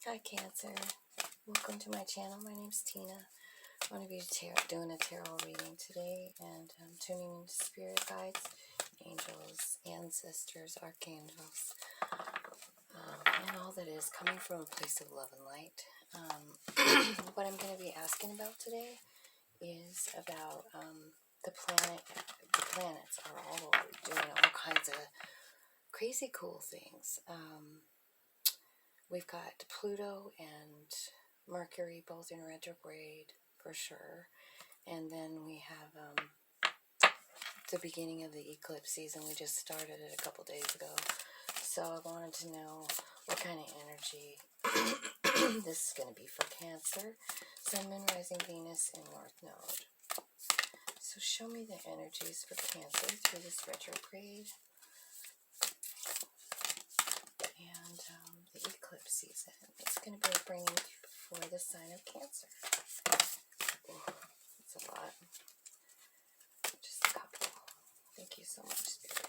Hi Cancer, welcome to my channel. My name's Tina. I'm going to be doing a tarot reading today, and I'm tuning into spirit guides, angels, ancestors, archangels, and all that is coming from a place of love and light. What I'm going to be asking about today is about the planet. The planets are all doing all kinds of crazy cool things. We've got Pluto and Mercury both in retrograde for sure. And then we have the beginning of the eclipse season. We just started it a couple days ago. So I wanted to know what kind of energy this is going to be for Cancer. Sun, Moon, Rising, Venus, and North Node. So show me the energies for Cancer through this retrograde. And the eclipse season. It's going to be bringing for the sign of Cancer. Oh, that's a lot. Just a couple. Thank you so much, Spirit.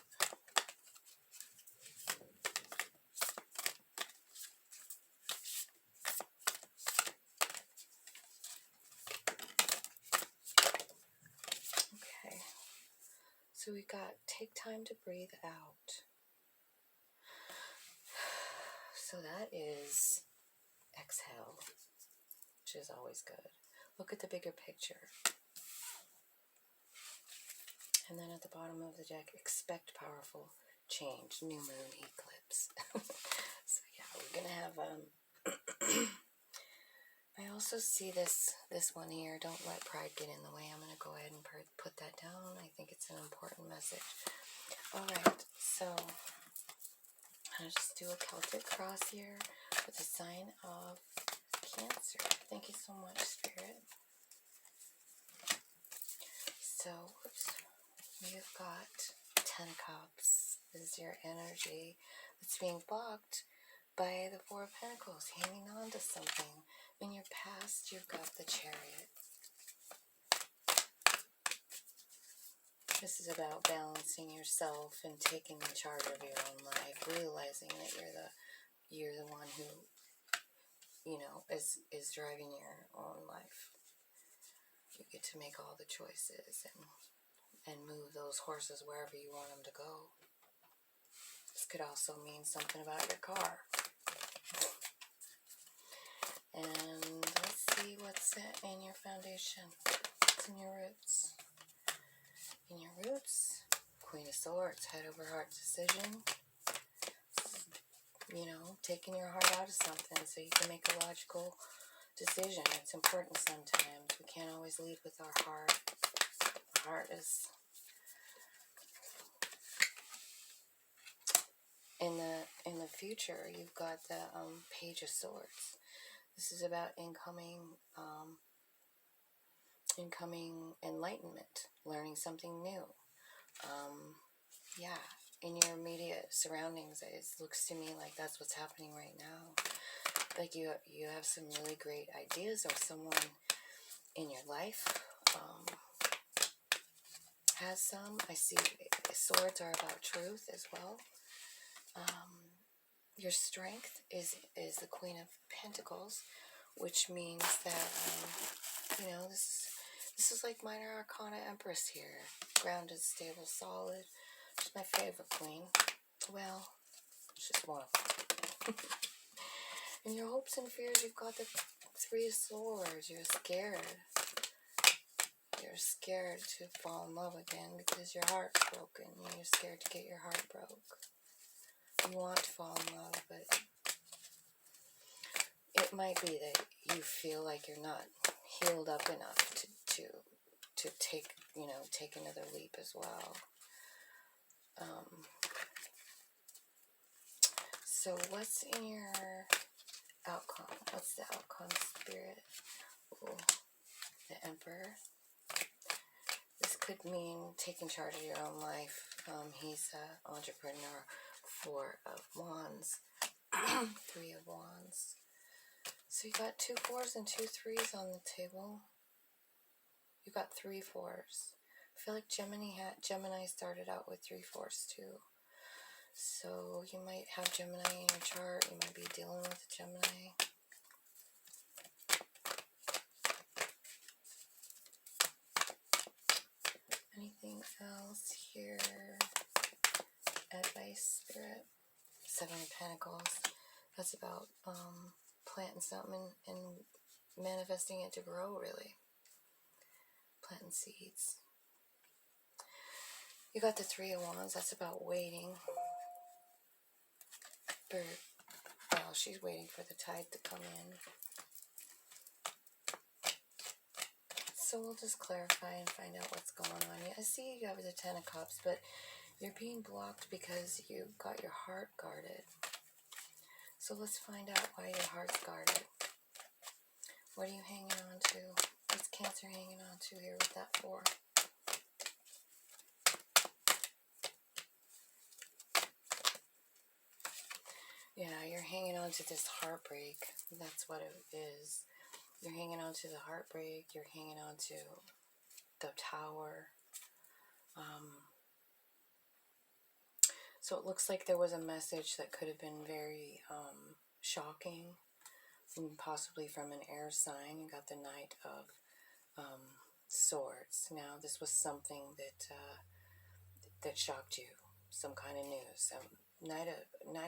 Okay. So we got take time to breathe out. So that is exhale, which is always good. Look at the bigger picture. And then at the bottom of the deck, expect powerful change, new moon eclipse. So yeah, we're going to have, I also see this one here, don't let pride get in the way. I'm going to go ahead and put that down. I think it's an important message. Alright, so I'll just do a Celtic cross here with the sign of Cancer. Thank you so much, Spirit. So, you've got Ten of Cups. This is your energy that's being blocked by the Four of Pentacles, hanging on to something. In your past, you've got the Chariot. This is about balancing yourself and taking charge of your own life, realizing that you're the one who, is driving your own life. You get to make all the choices and move those horses wherever you want them to go. This could also mean something about your car. And let's see what's in your foundation. What's in your roots? In your roots, Queen of Swords, head over heart decision. Taking your heart out of something so you can make a logical decision. It's important sometimes. We can't always lead with our heart. Our heart is in the future. You've got the Page of Swords. This is about incoming enlightenment, learning something new. In your immediate surroundings, it looks to me like that's what's happening right now. Like you have some really great ideas, or someone in your life has some. I see swords are about truth as well. Your strength is the Queen of Pentacles, which means that this is like Minor Arcana Empress here, grounded, stable, solid. She's my favorite queen. Well, she's one of them. In your hopes and fears, you've got the Three of Swords. You're scared. You're scared to fall in love again because your heart's broken. You're scared to get your heart broke. You want to fall in love, but it might be that you feel like you're not healed up enough to take another leap as well. So what's in your outcome? What's the outcome, Spirit? Ooh, the Emperor. This could mean taking charge of your own life. He's an entrepreneur. Four of Wands. Three of Wands. So you got 2 4s and 2 3s on the table. You got 3 4s. I feel like Gemini started out with 3 4s too. So you might have Gemini in your chart. You might be dealing with a Gemini. here. Advice, Spirit. Seven of Pentacles. That's about planting something and manifesting it to grow, really. Planting seeds. You got the Three of Wands. That's about waiting. Well, she's waiting for the tide to come in. So we'll just clarify and find out what's going on. I see you have the Ten of Cups, but you're being blocked because you got your heart guarded. So let's find out why your heart's guarded. What are you hanging on to? What's Cancer hanging on to here with that 4? Yeah, you're hanging on to this heartbreak. That's what it is. You're hanging on to the heartbreak. You're hanging on to the Tower. So it looks like there was a message that could have been very shocking, possibly from an air sign. You got the Knight of Swords. Now, this was something that shocked you, some kind of news. Knight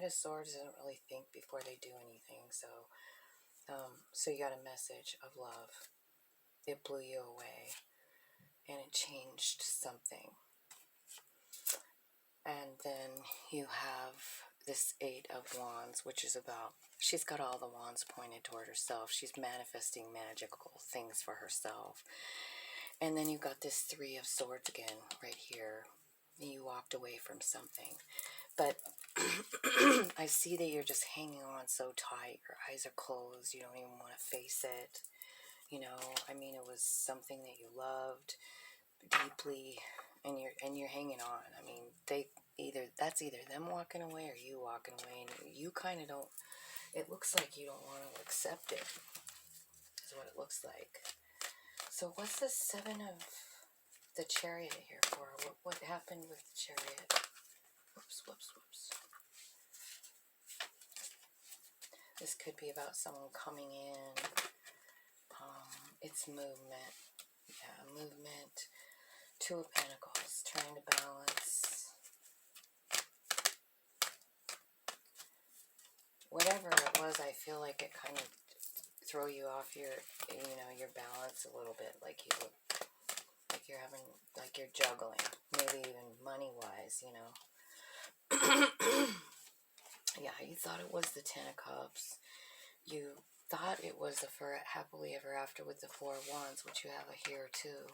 of Swords doesn't really think before they do anything, so you got a message of love. It blew you away, and it changed something. And then you have this Eight of Wands, which is about, she's got all the wands pointed toward herself. She's manifesting magical things for herself. And then you got this Three of Swords again, right here. You walked away from something. But I see that you're just hanging on so tight. Your eyes are closed. You don't even want to face it. You know, I mean, it was something that you loved deeply, and you're hanging on. I mean, that's either them walking away or you walking away, and you kind of don't. It looks like you don't want to accept it. Is what it looks like. So what's the Seven of the Chariot here for? What happened with the Chariot? Whoops. This could be about someone coming in. It's movement. Yeah, movement. Two of Pentacles, trying to balance. Whatever it was, I feel like it kind of throw you off your balance a little bit, like you're having, like you're juggling, maybe even money-wise, Yeah, you thought it was the Ten of Cups. You thought it was the happily ever after with the Four of Wands, which you have here too.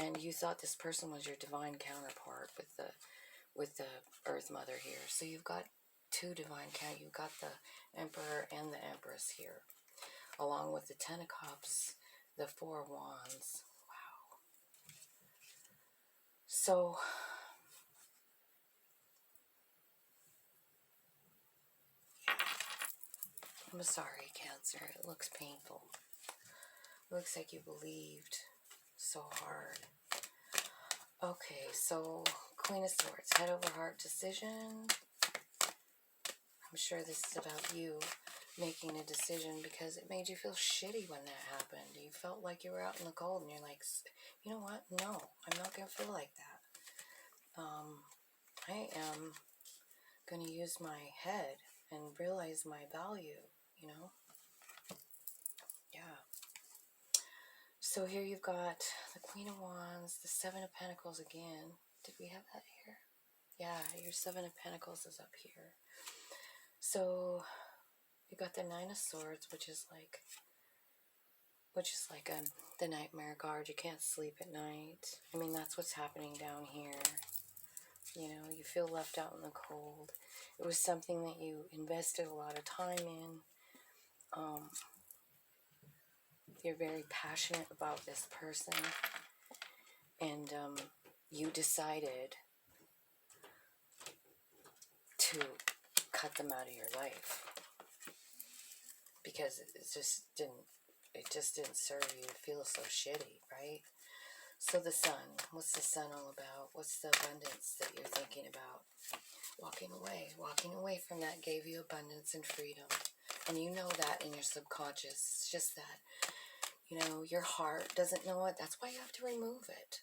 And you thought this person was your divine counterpart with the Earth Mother here. So you've got two divine counterparts. You've got the Emperor and the Empress here, along with the Ten of Cups, the Four of Wands. Wow. So I'm sorry, Cancer. It looks painful. It looks like you believed so hard. Okay, so Queen of Swords, head over heart decision. I'm sure this is about you making a decision because it made you feel shitty when that happened. You felt like you were out in the cold and you're like, you know what? No, I'm not going to feel like that. I am going to use my head and realize my value, Yeah. So here you've got the Queen of Wands, the Seven of Pentacles again. Did we have that here? Yeah, your Seven of Pentacles is up here. So you got the Nine of Swords, which is like the nightmare guard. You can't sleep at night. I mean, that's what's happening down here. You feel left out in the cold. It was something that you invested a lot of time in. You're very passionate about this person, and you decided to cut them out of your life because it just didn't serve you to feel so shitty, right? So the Sun, what's the Sun all about? What's the abundance that you're thinking about? Walking away from that gave you abundance and freedom, and you know that in your subconscious. It's just that You know, your heart doesn't know it. That's why you have to remove it.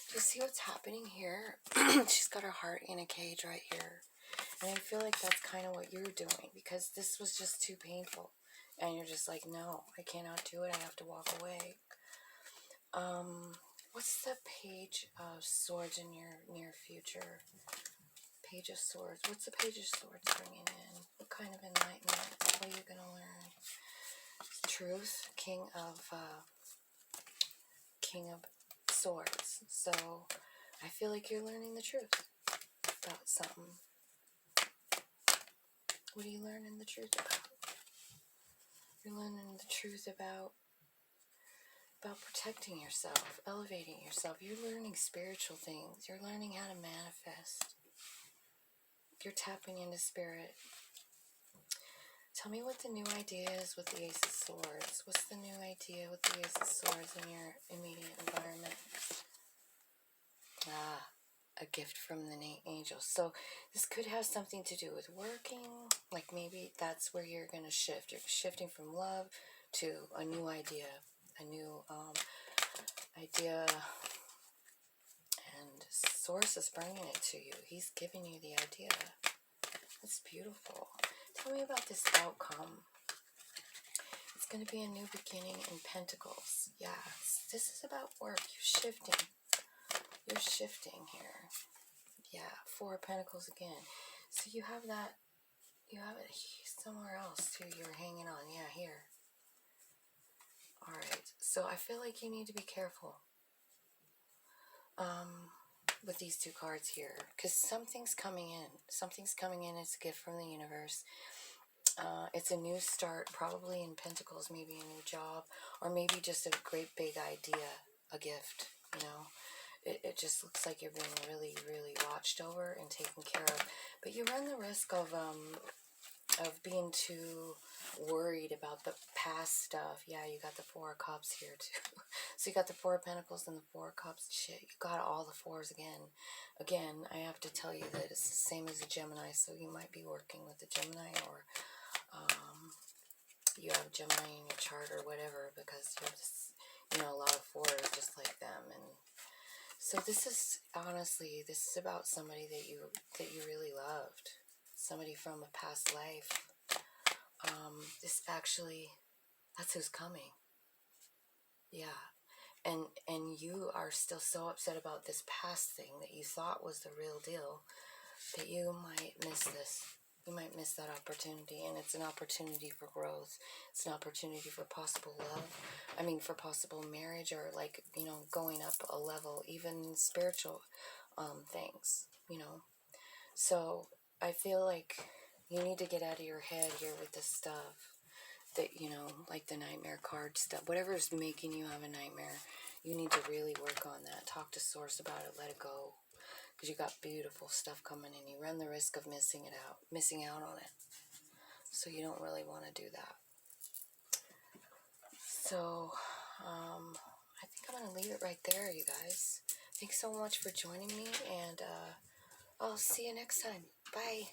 Do you see what's happening here? She's got her heart in a cage right here. And I feel like that's kind of what you're doing, because this was just too painful. And you're just like, no, I cannot do it. I have to walk away. What's the Page of Swords in your near future? Page of Swords. What's the Page of Swords bringing in? What kind of enlightenment? What are you going to learn? Truth. King of Swords. So I feel like you're learning the truth about something. What are you learning the truth about? You're learning the truth about protecting yourself, elevating yourself. You're learning spiritual things. You're learning how to manifest. You're tapping into spirit. Tell me what the new idea is with the Ace of Swords. What's the new idea with the Ace of Swords in your immediate environment? A gift from the angels. So this could have something to do with working. Like maybe that's where you're going to shift. You're shifting from love to a new idea. A new idea. And Source is bringing it to you. He's giving you the idea. That's beautiful. Tell me about this outcome. It's going to be a new beginning in Pentacles. Yes, this is about work. You're shifting. You're shifting here. Yeah, Four of Pentacles again. So you have that. You have it somewhere else too. You're hanging on. Yeah, here. All right. So I feel like you need to be careful. With these two cards here, because something's coming in. Something's coming in. It's a gift from the universe. It's a new start, probably in Pentacles, maybe a new job, or maybe just a great big idea, a gift, you know. It just looks like you're being really, really watched over and taken care of. But you run the risk of being too worried about the past stuff. Yeah, you got the Four of Cups here too. So you got the Four of Pentacles and the Four of Cups. Shit, you got all the fours again. Again, I have to tell you that it's the same as a Gemini, so you might be working with a Gemini, or you have Gemini in your chart or whatever, because you have this, you know, a lot of fours just like them. And so this is, honestly, this is about somebody that you really loved, somebody from a past life. This actually, that's who's coming. Yeah. And you are still so upset about this past thing that you thought was the real deal, that you might miss this. You might miss that opportunity, and it's an opportunity for growth. It's an opportunity for possible love. I mean, for possible marriage, or like, you know, going up a level, even spiritual things, you know. So I feel like you need to get out of your head here with this stuff. That, you know, like the nightmare card stuff, whatever's making you have a nightmare, you need to really work on that. Talk to Source about it. Let it go. Because you got beautiful stuff coming in. You run the risk of missing out on it. So you don't really want to do that. So, I think I'm going to leave it right there, you guys. Thanks so much for joining me, and I'll see you next time. Bye.